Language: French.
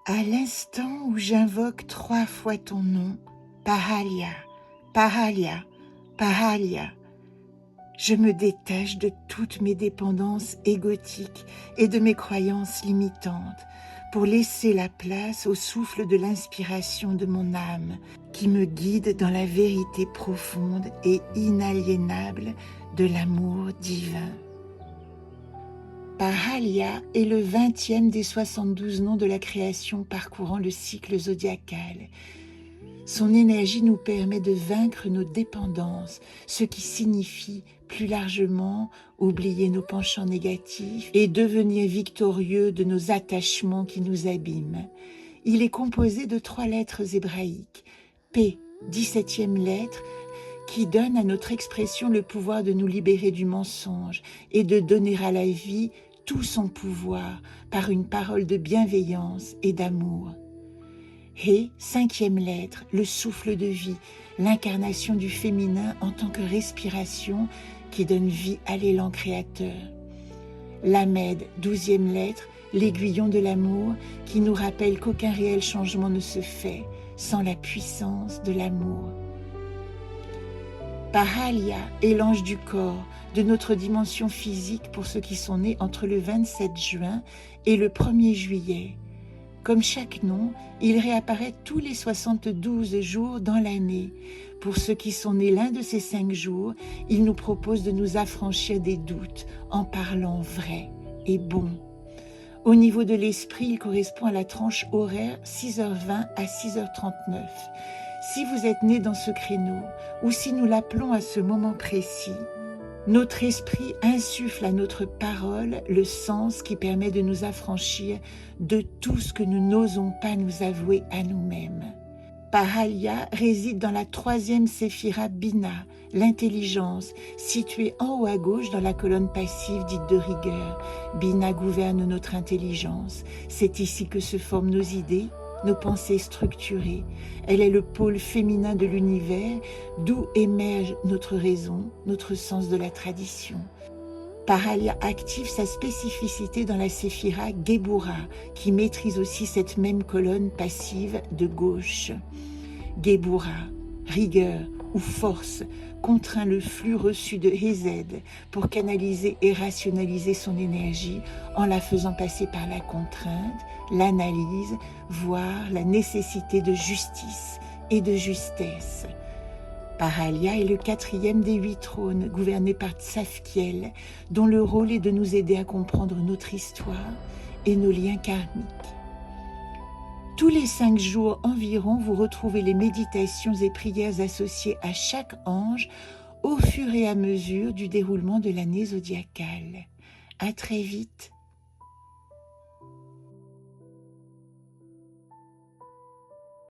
À l'instant où j'invoque 3 fois ton nom, Pahalia, Pahalia, Pahalia, je me détache de toutes mes dépendances égotiques et de mes croyances limitantes pour laisser la place au souffle de l'inspiration de mon âme qui me guide dans la vérité profonde et inaliénable de l'amour divin. Pahalia est le 20e des 72 noms de la création parcourant le cycle zodiacal. Son énergie nous permet de vaincre nos dépendances, ce qui signifie plus largement oublier nos penchants négatifs et devenir victorieux de nos attachements qui nous abîment. Il est composé de 3 lettres hébraïques, P, 17e lettre, qui donne à notre expression le pouvoir de nous libérer du mensonge et de donner à la vie tout son pouvoir par une parole de bienveillance et d'amour. He, 5e lettre, le souffle de vie, l'incarnation du féminin en tant que respiration qui donne vie à l'élan créateur. Lamed, 12e lettre, l'aiguillon de l'amour qui nous rappelle qu'aucun réel changement ne se fait sans la puissance de l'amour. Pahalia est l'ange du corps, de notre dimension physique pour ceux qui sont nés entre le 27 juin et le 1er juillet. Comme chaque nom, il réapparaît tous les 72 jours dans l'année. Pour ceux qui sont nés l'un de ces 5 jours, il nous propose de nous affranchir des doutes en parlant vrai et bon. Au niveau de l'esprit, il correspond à la tranche horaire 6h20 à 6h39. Si vous êtes né dans ce créneau, ou si nous l'appelons à ce moment précis, notre esprit insuffle à notre parole le sens qui permet de nous affranchir de tout ce que nous n'osons pas nous avouer à nous-mêmes. Pahalia réside dans la 3e séphira Bina, l'intelligence, située en haut à gauche dans la colonne passive dite de rigueur. Bina gouverne notre intelligence. C'est ici que se forment nos idées, nos pensées structurées. Elle est le pôle féminin de l'univers, d'où émerge notre raison, notre sens de la tradition. Pahalia active sa spécificité dans la séphira Gebura, qui maîtrise aussi cette même colonne passive de gauche. Gebura, rigueur ou force, contraint le flux reçu de Hesed pour canaliser et rationaliser son énergie en la faisant passer par la contrainte, l'analyse, voire la nécessité de justice et de justesse. Pahalia est le 4e des 8 trônes, gouverné par Tzafkiel, dont le rôle est de nous aider à comprendre notre histoire et nos liens karmiques. Tous les 5 jours environ, vous retrouvez les méditations et prières associées à chaque ange au fur et à mesure du déroulement de l'année zodiacale. À très vite.